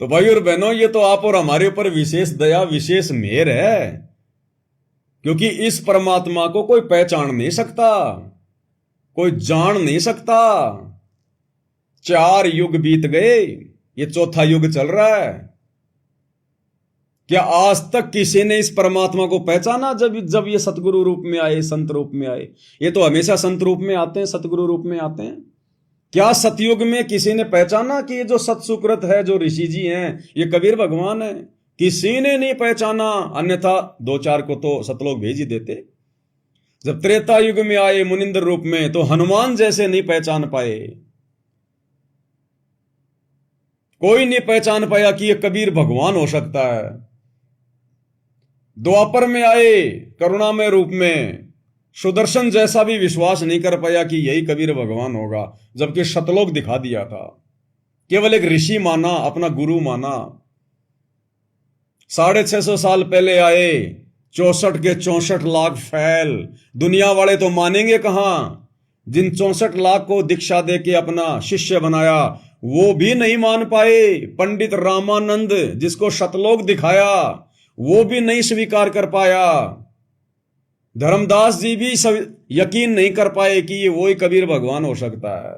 तो भाई और बहनों, ये तो आप और हमारे ऊपर विशेष दया, विशेष मेहर है, क्योंकि इस परमात्मा को कोई पहचान नहीं सकता, कोई जान नहीं सकता। 4 युग बीत गए, ये चौथा युग चल रहा है। क्या आज तक किसी ने इस परमात्मा को पहचाना? जब जब ये सतगुरु रूप में आए, संत रूप में आए, ये तो हमेशा संत रूप में आते हैं, सतगुरु रूप में आते हैं। क्या सतयुग में किसी ने पहचाना कि ये जो सतसुकृत है, जो ऋषि जी हैं, ये कबीर भगवान है? किसी ने नहीं पहचाना, अन्यथा 2-4 को तो सतलोक भेज ही देते। जब त्रेता युग में आए मुनिंद्र रूप में, तो हनुमान जैसे नहीं पहचान पाए, कोई नहीं पहचान पाया कि ये कबीर भगवान हो सकता है। द्वापर में आए करुणामय रूप में, सुदर्शन जैसा भी विश्वास नहीं कर पाया कि यही कबीर भगवान होगा, जबकि शतलोक दिखा दिया था। केवल एक ऋषि माना, अपना गुरु माना। 650 साल पहले आए, 64 के 64 लाख फैल। दुनिया वाले तो मानेंगे कहां? जिन 64 लाख को दीक्षा देके अपना शिष्य बनाया, वो भी नहीं मान पाए। पंडित रामानंद, जिसको शतलोक दिखाया, वो भी नहीं स्वीकार कर पाया। धर्मदास जी भी यकीन नहीं कर पाए कि ये वही कबीर भगवान हो सकता है।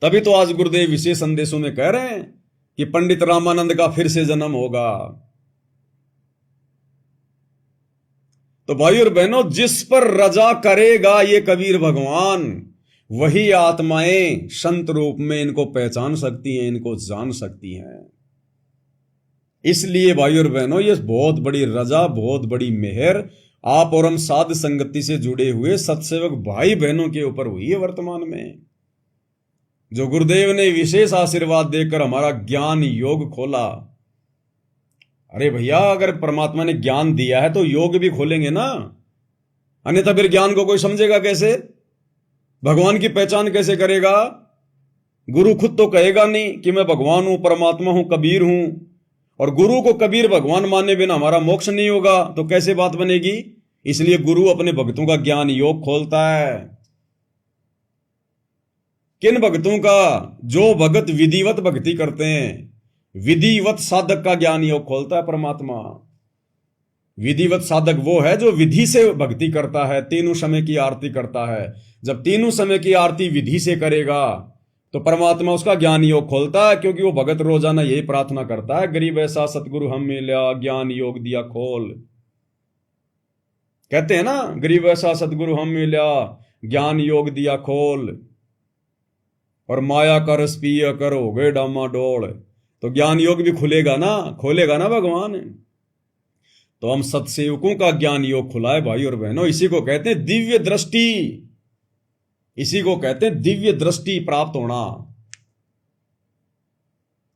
तभी तो आज गुरुदेव विशेष संदेशों में कह रहे हैं कि पंडित रामानंद का फिर से जन्म होगा। तो भाई और बहनों, जिस पर रजा करेगा ये कबीर भगवान, वही आत्माएं संत रूप में इनको पहचान सकती हैं, इनको जान सकती हैं। इसलिए भाई और बहनों, ये बहुत बड़ी रजा, बहुत बड़ी मेहर आप और हम साध संगति से जुड़े हुए सत्सेवक भाई बहनों के ऊपर हुई है वर्तमान में, जो गुरुदेव ने विशेष आशीर्वाद देकर हमारा ज्ञान योग खोला। अरे भैया, अगर परमात्मा ने ज्ञान दिया है तो योग भी खोलेंगे ना, अन्यथा फिर ज्ञान को कोई समझेगा कैसे? भगवान की पहचान कैसे करेगा? गुरु खुद तो कहेगा नहीं कि मैं भगवान हूं, परमात्मा हूं, कबीर हूं, और गुरु को कबीर भगवान मानने बिना हमारा मोक्ष नहीं होगा, तो कैसे बात बनेगी? इसलिए गुरु अपने भक्तों का ज्ञान योग खोलता है। किन भक्तों का? जो भगत विधिवत भक्ति करते हैं, विधिवत साधक का ज्ञान योग खोलता है परमात्मा। विधिवत साधक वो है जो विधि से भक्ति करता है, तीनों समय की आरती करता है। जब तीनों समय की आरती विधि से करेगा तो परमात्मा उसका ज्ञान योग खोलता है, क्योंकि वो भगत रोजाना यही प्रार्थना करता है, गरीब ऐसा सतगुरु हम मिला, ज्ञान योग दिया खोल। कहते हैं ना, गरीब ऐसा सतगुरु हम मिला, ज्ञान योग दिया खोल, और माया का रस पिया कर हो गए डामाडोल। तो ज्ञान योग भी खुलेगा ना, खोलेगा ना भगवान। तो हम सत्सेवकों का ज्ञान योग खुलाए भाई और बहनों। इसी को कहते हैं दिव्य दृष्टि, इसी को कहते हैं दिव्य दृष्टि प्राप्त होना।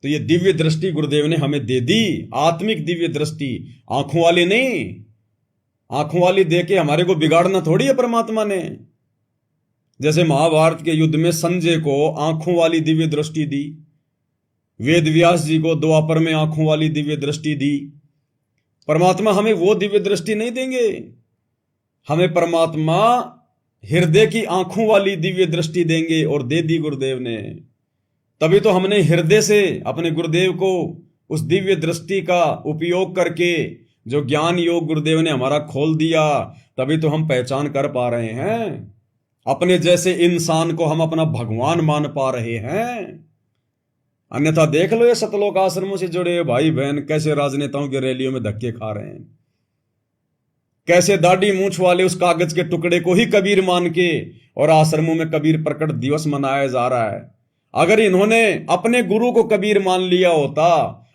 तो ये दिव्य दृष्टि गुरुदेव ने हमें दे दी, आत्मिक दिव्य दृष्टि, आंखों वाली नहीं। आंखों वाली दे के हमारे को बिगाड़ना थोड़ी है परमात्मा ने। जैसे महाभारत के युद्ध में संजय को आंखों वाली दिव्य दृष्टि दी, वेद व्यास जी को द्वापर में आंखों वाली दिव्य दृष्टि दी। परमात्मा हमें वो दिव्य दृष्टि नहीं देंगे, हमें परमात्मा हृदय की आंखों वाली दिव्य दृष्टि देंगे, और दे दी गुरुदेव ने। तभी तो हमने हृदय से अपने गुरुदेव को उस दिव्य दृष्टि का उपयोग करके जो ज्ञान योग गुरुदेव ने हमारा खोल दिया, तभी तो हम पहचान कर पा रहे हैं। अपने जैसे इंसान को हम अपना भगवान मान पा रहे हैं। अन्यथा देख लो ये सतलोक आश्रमों से जुड़े भाई बहन कैसे राजनेताओं की रैलियों में धक्के खा रहे हैं, कैसे दाढ़ी मूंछ वाले उस कागज के टुकड़े को ही कबीर मान के और आश्रमों में कबीर प्रकट दिवस मनाया जा रहा है। अगर इन्होंने अपने गुरु को कबीर मान लिया होता,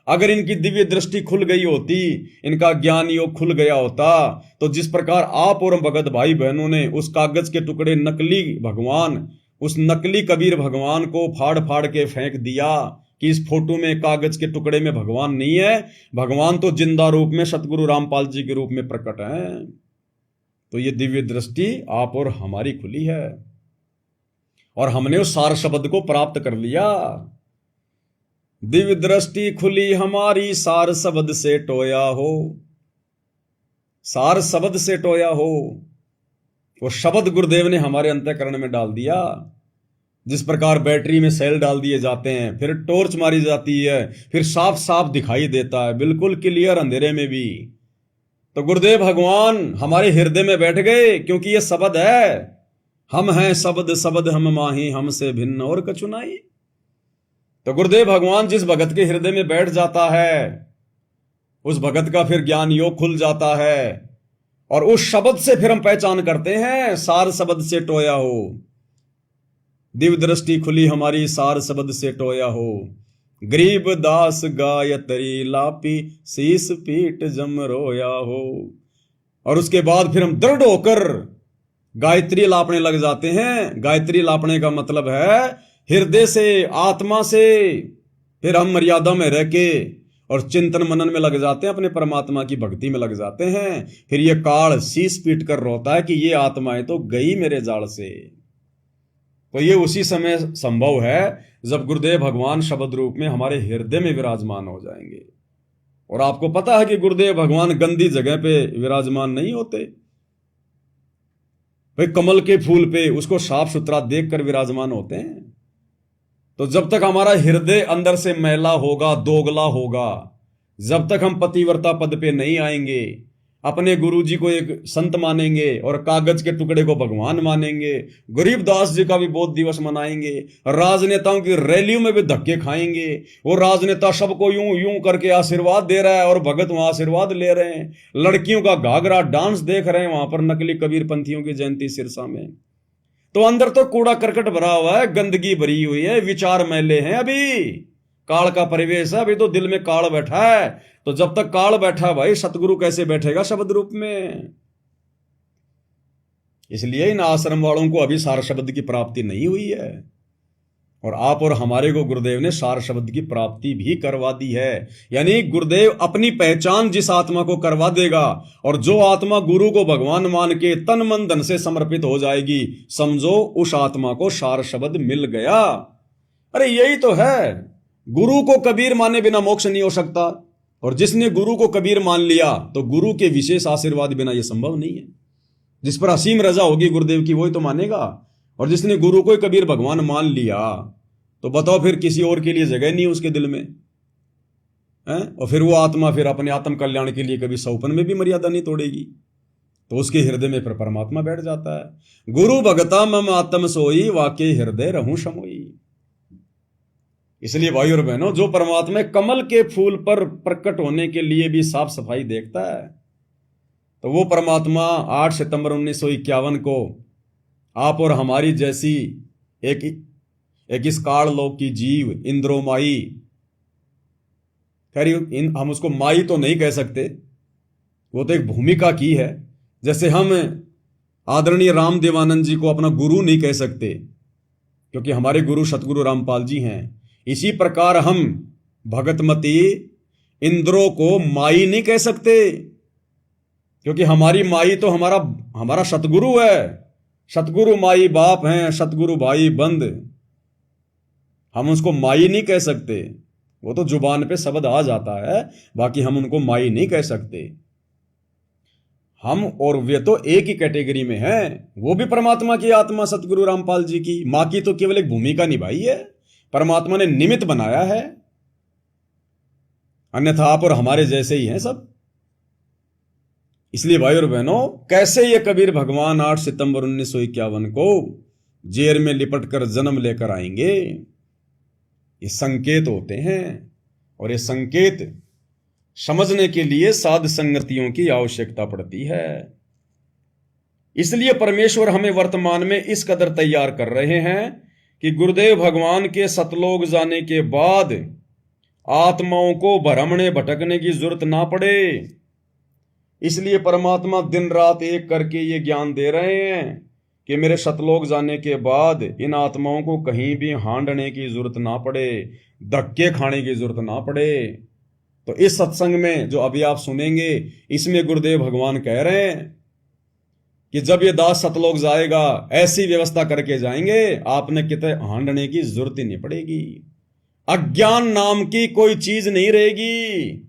अगर इनकी दिव्य दृष्टि खुल गई होती, इनका ज्ञान योग खुल गया होता, तो जिस प्रकार आप और भगत भाई बहनों ने उस कागज के टुकड़े, नकली भगवान, उस नकली कबीर भगवान को फाड़ फाड़ के फेंक दिया कि इस फोटो में कागज के टुकड़े में भगवान नहीं है, भगवान तो जिंदा रूप में सतगुरु रामपाल जी के रूप में प्रकट है। तो ये दिव्य दृष्टि आप और हमारी खुली है, और हमने उस सार शब्द को प्राप्त कर लिया। दिव्य दृष्टि खुली हमारी, सार शब्द से टोया हो, सार शब्द से टोया हो। वो शब्द गुरुदेव ने हमारे अंतःकरण में डाल दिया। जिस प्रकार बैटरी में सेल डाल दिए जाते हैं, फिर टॉर्च मारी जाती है, फिर साफ साफ दिखाई देता है, बिल्कुल क्लियर अंधेरे में भी। तो गुरुदेव भगवान हमारे हृदय में बैठ गए, क्योंकि ये शब्द है, हम हैं शब्द शब्द हम माही, हमसे भिन्न और कछु नहीं। तो गुरुदेव भगवान जिस भगत के हृदय में बैठ जाता है, उस भगत का फिर ज्ञान योग खुल जाता है, और उस शब्द से फिर हम पहचान करते हैं, सार शब्द से टोया हो, दिव्य दृष्टि खुली हमारी सार शब्द से टोया हो। गरीब दास गायत्री लापी, शीस पीठ जम रोया हो। और उसके बाद फिर हम दृढ़ होकर गायत्री लापने लग जाते हैं। गायत्री लापने का मतलब है हृदय से, आत्मा से, फिर हम मर्यादा में रह के और चिंतन मनन में लग जाते हैं, अपने परमात्मा की भक्ति में लग जाते हैं। फिर ये काल शीस पीट कर रोता है कि ये आत्माएं तो गई मेरे जाल से। तो ये उसी समय संभव है जब गुरुदेव भगवान शब्द रूप में हमारे हृदय में विराजमान हो जाएंगे। और आपको पता है कि गुरुदेव भगवान गंदी जगह पे विराजमान नहीं होते, भाई कमल के फूल पे उसको साफ सुथरा देखकर विराजमान होते हैं। तो जब तक हमारा हृदय अंदर से मैला होगा, दोगला होगा, जब तक हम पतिव्रता पद पे नहीं आएंगे, अपने गुरुजी को एक संत मानेंगे और कागज के टुकड़े को भगवान मानेंगे, गरीबदास जी का भी बोध दिवस मनाएंगे, राजनेताओं की रैलियों में भी धक्के खाएंगे, वो राजनेता सबको यूं यूं करके आशीर्वाद दे रहा है और भगत वहां आशीर्वाद ले रहे हैं, लड़कियों का घाघरा डांस देख रहे हैं वहां पर नकली कबीर पंथियों की जयंती सिरसा में, तो अंदर तो कूड़ा करकट भरा हुआ है, गंदगी भरी हुई है, विचार मैले हैं, अभी काल का परिवेश है, अभी तो दिल में काल बैठा है। तो जब तक काल बैठा भाई, सतगुरु कैसे बैठेगा शब्द रूप में? इसलिए इन आश्रम वालों को अभी सार शब्द की प्राप्ति नहीं हुई है, और आप और हमारे को गुरुदेव ने सार शब्द की प्राप्ति भी करवा दी है। यानी गुरुदेव अपनी पहचान जिस आत्मा को करवा देगा, और जो आत्मा गुरु को भगवान मान के तन मन धन से समर्पित हो जाएगी, समझो उस आत्मा को सार शब्द मिल गया। अरे यही तो है, गुरु को कबीर माने बिना मोक्ष नहीं हो सकता, और जिसने गुरु को कबीर मान लिया तो गुरु के विशेष आशीर्वाद बिना यह संभव नहीं है। जिस पर असीम रजा होगी गुरुदेव की वही तो मानेगा, और जिसने गुरु को कबीर भगवान मान लिया तो बताओ फिर किसी और के लिए जगह नहीं है उसके दिल में है? और फिर वो आत्मा फिर अपने आत्म कल्याण के लिए कभी सौपन में भी मर्यादा नहीं तोड़ेगी, तो उसके हृदय में फिर परमात्मा बैठ जाता है। गुरु भगता मम आत्म सोई, वाके हृदय रहूं समोई। इसलिए भाई और बहनों, जो परमात्मा कमल के फूल पर प्रकट होने के लिए भी साफ सफाई देखता है, तो वो परमात्मा 8 सितंबर 1951 को आप और हमारी जैसी एक इस काल लोक की जीव इंद्रो माई, खैर हम उसको माई तो नहीं कह सकते, वो तो एक भूमिका की है। जैसे हम आदरणीय राम देवानंद जी को अपना गुरु नहीं कह सकते क्योंकि हमारे गुरु सतगुरु रामपाल जी हैं, इसी प्रकार हम भगतमती इंद्रो को माई नहीं कह सकते क्योंकि हमारी माई तो हमारा सतगुरु है। सतगुरु माई बाप हैं, सतगुरु भाई बंद, हम उसको माई नहीं कह सकते। वो तो जुबान पे शब्द आ जाता है, बाकी हम उनको माई नहीं कह सकते। हम और वे तो एक ही कैटेगरी में हैं। वो भी परमात्मा की आत्मा सतगुरु रामपाल जी की, मां की तो केवल एक भूमिका निभाई है, परमात्मा ने निमित्त बनाया है, अन्यथा आप और हमारे जैसे ही हैं सब। इसलिए भाई और बहनों, कैसे ये कबीर भगवान 8 सितंबर 1951 को जेल में लिपट कर जन्म लेकर आएंगे, ये संकेत होते हैं, और ये संकेत समझने के लिए साध संगतियों की आवश्यकता पड़ती है। इसलिए परमेश्वर हमें वर्तमान में इस कदर तैयार कर रहे हैं कि गुरुदेव भगवान के सतलोक जाने के बाद आत्माओं को भ्रमणे भटकने की जरूरत ना पड़े। इसलिए परमात्मा दिन रात एक करके ये ज्ञान दे रहे हैं कि मेरे सतलोक जाने के बाद इन आत्माओं को कहीं भी हांडने की जरूरत ना पड़े, धक्के खाने की जरूरत ना पड़े। तो इस सत्संग में जो अभी आप सुनेंगे, इसमें गुरुदेव भगवान कह रहे हैं कि जब ये दास सतलोक जाएगा, ऐसी व्यवस्था करके जाएंगे, आपने कितने हांडने की जरूरत ही नहीं पड़ेगी। अज्ञान नाम की कोई चीज नहीं रहेगी,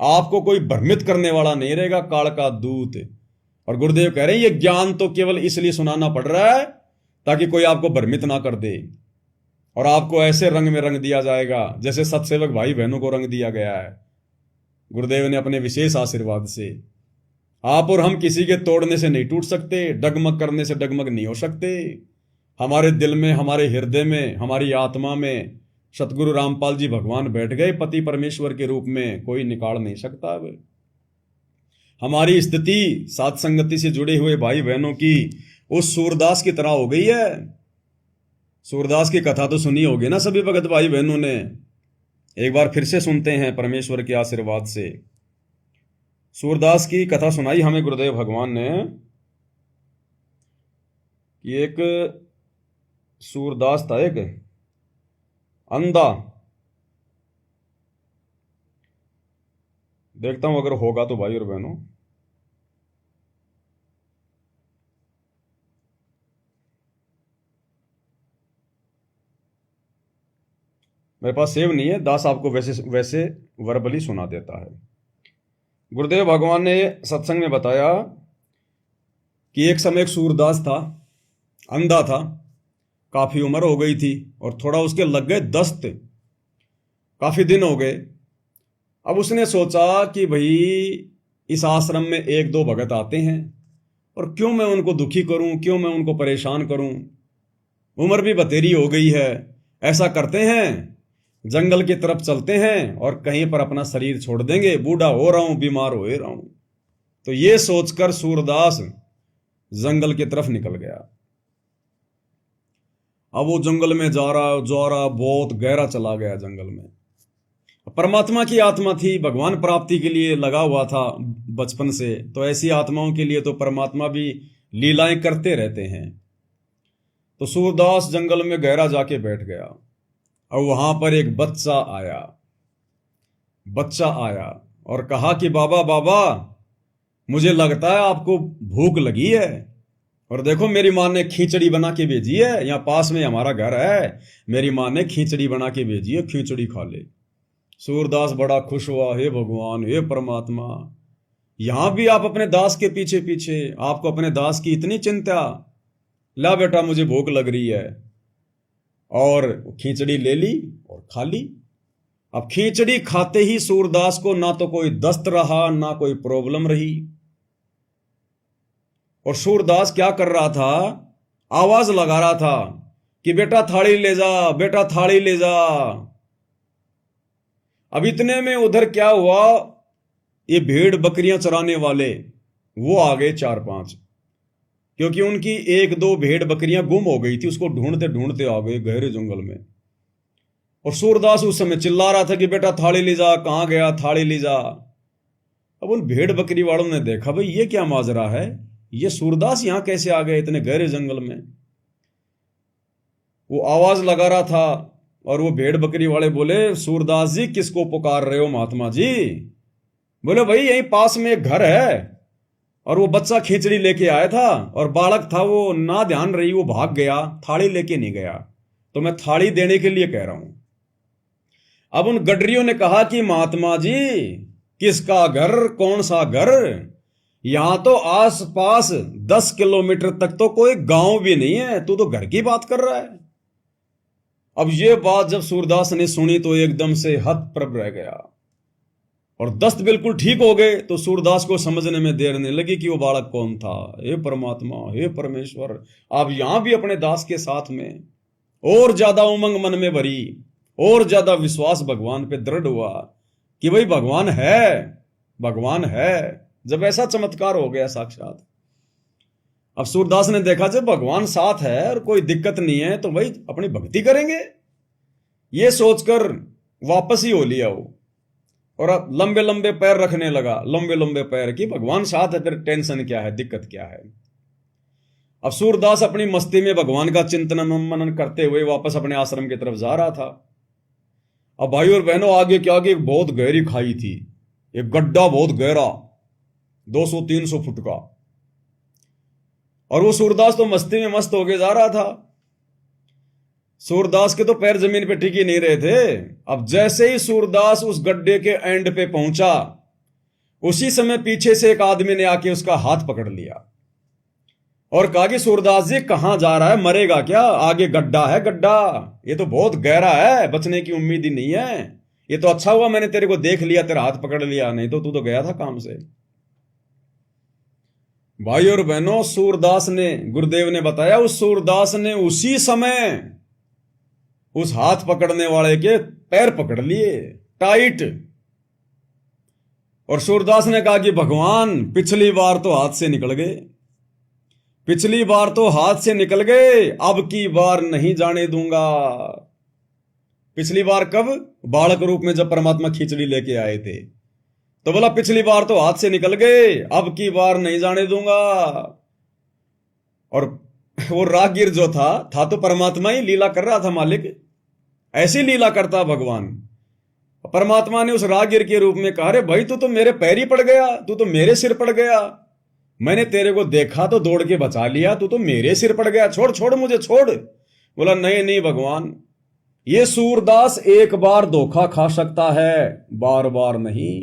आपको कोई भ्रमित करने वाला नहीं रहेगा, काल का दूत। और गुरुदेव कह रहे हैं ये ज्ञान तो केवल इसलिए सुनाना पड़ रहा है ताकि कोई आपको भ्रमित ना कर दे, और आपको ऐसे रंग में रंग दिया जाएगा जैसे सत्सेवक भाई बहनों को रंग दिया गया है गुरुदेव ने अपने विशेष आशीर्वाद से। आप और हम किसी के तोड़ने से नहीं टूट सकते, डगमग करने से डगमग नहीं हो सकते। हमारे दिल में, हमारे हृदय में, हमारी आत्मा में सतगुरु रामपाल जी भगवान बैठ गए पति परमेश्वर के रूप में, कोई निकाल नहीं सकता। अब हमारी स्थिति साथ संगति से जुड़े हुए भाई बहनों की उस सूरदास की तरह हो गई है। सूरदास की कथा तो सुनी होगी ना सभी भगत भाई बहनों ने, एक बार फिर से सुनते हैं परमेश्वर के आशीर्वाद से। सूरदास की कथा सुनाई हमें गुरुदेव भगवान ने कि एक सूरदास था, एक अंधा, देखता हूं अगर होगा तो भाई और बहनों। मेरे पास सेव नहीं है, दास आपको वैसे वैसे वर्बली सुना देता है। गुरुदेव भगवान ने सत्संग में बताया कि एक समय एक सूरदास था, अंधा था, काफी उम्र हो गई थी और थोड़ा उसके लग गए दस्त, काफी दिन हो गए। अब उसने सोचा कि भाई इस आश्रम में एक दो भगत आते हैं और क्यों मैं उनको दुखी करूं, क्यों मैं उनको परेशान करूं, उम्र भी बतेरी हो गई है। ऐसा करते हैं, जंगल की तरफ चलते हैं और कहीं पर अपना शरीर छोड़ देंगे, बूढ़ा हो रहा हूं, बीमार हो रहा हूं। तो ये सोचकर सूरदास जंगल की तरफ निकल गया। अब वो जंगल में जा रहा बहुत गहरा चला गया जंगल में। परमात्मा की आत्मा थी, भगवान प्राप्ति के लिए लगा हुआ था बचपन से, तो ऐसी आत्माओं के लिए तो परमात्मा भी लीलाएं करते रहते हैं। तो सूरदास जंगल में गहरा जाके बैठ गया और वहां पर एक बच्चा आया और कहा कि बाबा बाबा, मुझे लगता है आपको भूख लगी है, और देखो मेरी माँ ने खिचड़ी बना के भेजी है, यहाँ पास में हमारा घर है, मेरी माँ ने खिचड़ी बना के भेजी है, खिचड़ी खा ले। सूरदास बड़ा खुश हुआ, हे भगवान, हे परमात्मा, यहां भी आप अपने दास के पीछे पीछे, आपको अपने दास की इतनी चिंता, ला बेटा मुझे भूख लग रही है। और खिचड़ी ले ली और खा ली। अब खिचड़ी खाते ही सूरदास को ना तो कोई दस्त रहा, ना कोई प्रॉब्लम रही। और सूरदास क्या कर रहा था, आवाज लगा रहा था कि बेटा थाली ले जा, बेटा थाली ले जा। अब इतने में उधर क्या हुआ, ये भेड़ बकरियां चराने वाले वो आ गए 4-5, क्योंकि उनकी एक दो भेड़ बकरियां गुम हो गई थी, उसको ढूंढते ढूंढते आ गए गहरे जंगल में। और सूरदास उस समय चिल्ला रहा था कि बेटा थाली ले जा, कहां गया, थाली ले जा। अब उन भेड़ बकरी वालों ने देखा, भाई ये क्या माजरा है, ये सूरदास यहां कैसे आ गए इतने गहरे जंगल में। वो आवाज लगा रहा था और वो भेड़ बकरी वाले बोले, सूरदास जी किसको पुकार रहे हो महात्मा जी? बोले भाई यहीं पास में एक घर है और वो बच्चा खिचड़ी लेके आया था और बालक था, वो ना ध्यान रही, वो भाग गया, थाली लेके नहीं गया, तो मैं थाली देने के लिए कह रहा हूं। अब उन गडरियों ने कहा कि महात्मा जी किसका घर, कौन सा घर, यहां तो आस पास 10 किलोमीटर तक तो कोई गांव भी नहीं है, तू तो घर की बात कर रहा है। अब ये बात जब सूरदास ने सुनी तो एकदम से हतप्रभ रह गया और दस्त बिल्कुल ठीक हो गए। तो सूरदास को समझने में देर नहीं लगी कि वो बालक कौन था। हे परमात्मा, हे परमेश्वर, आप यहां भी अपने दास के साथ में, और ज्यादा उमंग मन में भरी, और ज्यादा विश्वास भगवान पे दृढ़ हुआ कि भाई भगवान है, भगवान है। जब ऐसा चमत्कार हो गया साक्षात, अब सूरदास ने देखा जब भगवान साथ है और कोई दिक्कत नहीं है तो भाई अपनी भक्ति करेंगे, ये सोचकर वापस ही हो लिया वो। और अब लंबे लंबे पैर रखने लगा, लंबे लंबे पैर, की भगवान साथ है, फिर टेंशन क्या है, दिक्कत क्या है। अब सूरदास अपनी मस्ती में भगवान का चिंतन मनन करते हुए वापस अपने आश्रम की तरफ जा रहा था। अब भाई और बहनों आगे क्या, आगे एक बहुत गहरी खाई थी, एक गड्ढा बहुत गहरा 200-300 फुट का, और वो सूरदास तो मस्ती में मस्त होके जा रहा था। सूरदास के तो पैर जमीन पे टिक ही नहीं रहे थे। अब जैसे ही सूरदास उस गड्ढे के एंड पे पहुंचा, उसी समय पीछे से एक आदमी ने आके उसका हाथ पकड़ लिया और कहा कि सूरदास जी कहां जा रहा है, मरेगा क्या, आगे गड्ढा है गड्ढा, ये तो बहुत गहरा है, बचने की उम्मीद ही नहीं है। ये तो अच्छा हुआ मैंने तेरे को देख लिया, तेरा हाथ पकड़ लिया, नहीं तो तू तो गया था काम से। भाई और बहनों, सूरदास ने, गुरुदेव ने बताया, उस सूरदास ने उसी समय उस हाथ पकड़ने वाले के पैर पकड़ लिए टाइट। और सूरदास ने कहा कि भगवान पिछली बार तो हाथ से निकल गए, पिछली बार तो हाथ से निकल गए, अब की बार नहीं जाने दूंगा। पिछली बार कब? बालक रूप में जब परमात्मा खिचड़ी लेके आए थे, तो बोला पिछली बार तो हाथ से निकल गए, अब की बार नहीं जाने दूंगा। और वो राहगीर जो था तो परमात्मा ही लीला कर रहा था, मालिक ऐसी लीला करता भगवान। परमात्मा ने उस राहगीर के रूप में कहा, अरे भाई तू तो मेरे पैर ही पड़ गया, तू तो मेरे सिर पड़ गया, मैंने तेरे को देखा तो दौड़ के बचा लिया, तू तो मेरे सिर पड़ गया, छोड़ छोड़ मुझे छोड़। बोला नहीं नहीं भगवान, ये सूरदास एक बार धोखा खा सकता है, बार बार नहीं,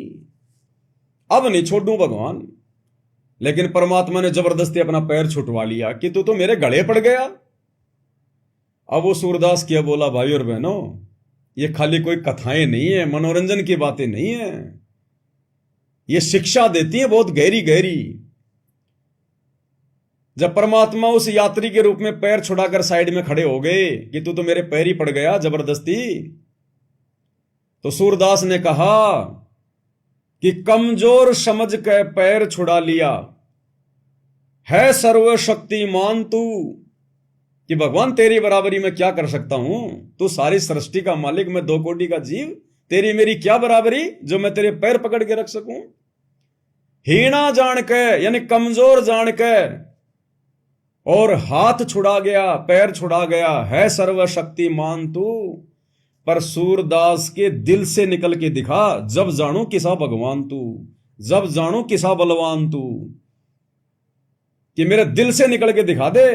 अब नहीं छोड़ूं भगवान। लेकिन परमात्मा ने जबरदस्ती अपना पैर छुटवा लिया कि तू तो मेरे गले पड़ गया। अब वो सूरदास क्या बोला, भाई और बहनों, ये खाली कोई कथाएं नहीं है, मनोरंजन की बातें नहीं है, ये शिक्षा देती है बहुत गहरी गहरी। जब परमात्मा उस यात्री के रूप में पैर छुड़ाकर साइड में खड़े हो गए कि तू तो मेरे पैर ही पड़ गया जबरदस्ती, तो सूरदास ने कहा कि कमजोर समझ के पैर छुड़ा लिया, है सर्वशक्तिमान तू, कि भगवान तेरी बराबरी में क्या कर सकता हूं, तू सारी सृष्टि का मालिक, मैं 2 कोटि का जीव, तेरी मेरी क्या बराबरी जो मैं तेरे पैर पकड़ के रख सकूं। हीना जान के यानी कमजोर जान के और हाथ छुड़ा गया, पैर छुड़ा गया, है सर्वशक्तिमान तू। पर सूरदास के दिल से निकल के दिखा, जब जानो किसा भगवान तू, जब जानो किसा बलवान तू, कि मेरे दिल से निकल के दिखा दे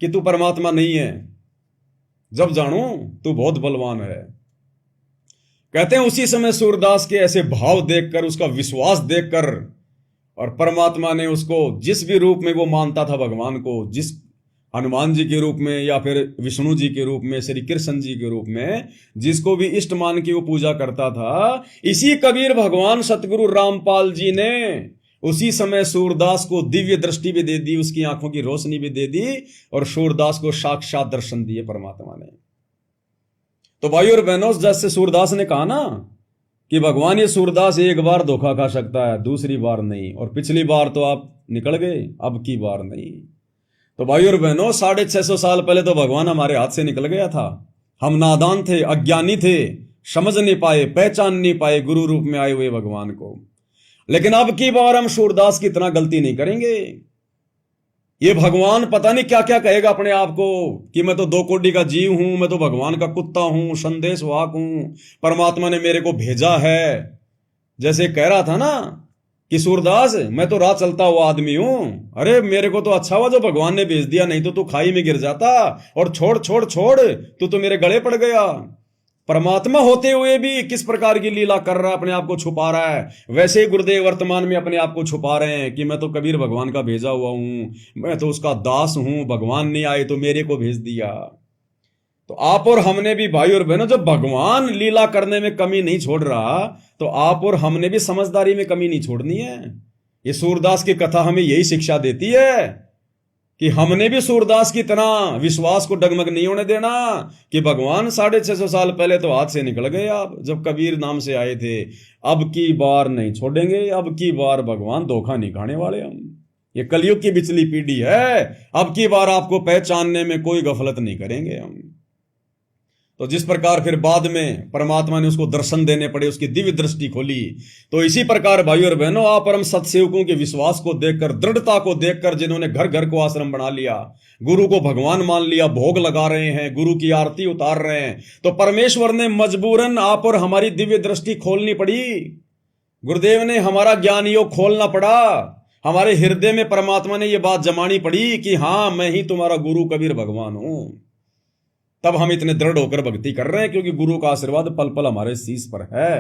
कि तू परमात्मा नहीं है, जब जानो तू बहुत बलवान है। कहते हैं उसी समय सूरदास के ऐसे भाव देखकर, उसका विश्वास देखकर, और परमात्मा ने उसको जिस भी रूप में वो मानता था भगवान को, जिस हनुमान जी के रूप में या फिर विष्णु जी के रूप में, श्री कृष्ण जी के रूप में, जिसको भी इष्ट मान की वो पूजा करता था, इसी कबीर भगवान सतगुरु रामपाल जी ने उसी समय सूरदास को दिव्य दृष्टि भी दे दी, उसकी आंखों की रोशनी भी दे दी, और सूरदास को साक्षात दर्शन दिए परमात्मा ने। तो भाई और बहनों, जैसे सूरदास ने कहा ना कि भगवान ये सूरदास एक बार धोखा खा सकता है, दूसरी बार नहीं, और पिछली बार तो आप निकल गए, अब की बार नहीं। तो भाई और बहनों, 650 साल पहले तो भगवान हमारे हाथ से निकल गया था, हम नादान थे, अज्ञानी थे, समझ नहीं पाए, पहचान नहीं पाए गुरु रूप में आए हुए भगवान को। लेकिन अब की बार हम सूरदास की इतना गलती नहीं करेंगे। ये भगवान पता नहीं क्या क्या कहेगा अपने आप को कि मैं तो 2 कोटि का जीव हूं, मैं तो भगवान का कुत्ता हूं, संदेश वाहक हूं, परमात्मा ने मेरे को भेजा है। जैसे कह रहा था ना कि सूरदास मैं तो राह चलता हुआ आदमी हूं, अरे मेरे को तो अच्छा हुआ जो भगवान ने भेज दिया, नहीं तो तू खाई में गिर जाता, और छोड़ छोड़ छोड़, तू तो मेरे गले पड़ गया। परमात्मा होते हुए भी किस प्रकार की लीला कर रहा है, अपने आप को छुपा रहा है। वैसे ही गुरुदेव वर्तमान में अपने आप को छुपा रहे हैं कि मैं तो कबीर भगवान का भेजा हुआ हूं, मैं तो उसका दास हूं, भगवान नहीं आए तो मेरे को भेज दिया। तो आप और हमने भी भाई और बहनों, जब भगवान लीला करने में कमी नहीं छोड़ रहा, तो आप और हमने भी समझदारी में कमी नहीं छोड़नी है। ये सूरदास की कथा हमें यही शिक्षा देती है कि हमने भी सूरदास की तरह विश्वास को डगमग नहीं होने देना कि भगवान 650 साल पहले तो हाथ से निकल गए, आप जब कबीर नाम से आए थे, अब की बार नहीं छोड़ेंगे, अब की बार भगवान धोखा नहीं खाने वाले हम। ये कलयुग की बिचली पीढ़ी है, अब की बार आपको पहचानने में कोई गफलत नहीं करेंगे हम। तो जिस प्रकार फिर बाद में परमात्मा ने उसको दर्शन देने पड़े, उसकी दिव्य दृष्टि खोली, तो इसी प्रकार भाई और बहनों, आप परम सत्सेवकों के विश्वास को देखकर, दृढ़ता को देखकर, जिन्होंने घर घर को आश्रम बना लिया, गुरु को भगवान मान लिया, भोग लगा रहे हैं, गुरु की आरती उतार रहे हैं, तो परमेश्वर ने मजबूरन आप और हमारी दिव्य दृष्टि खोलनी पड़ी। गुरुदेव ने हमारा ज्ञान योग खोलना पड़ा, हमारे हृदय में परमात्मा ने यह बात जमानी पड़ी कि हां, मैं ही तुम्हारा गुरु कबीर भगवान हूं। तब हम इतने दृढ़ होकर भक्ति कर रहे हैं, क्योंकि गुरु का आशीर्वाद पल पल हमारे शीश पर है।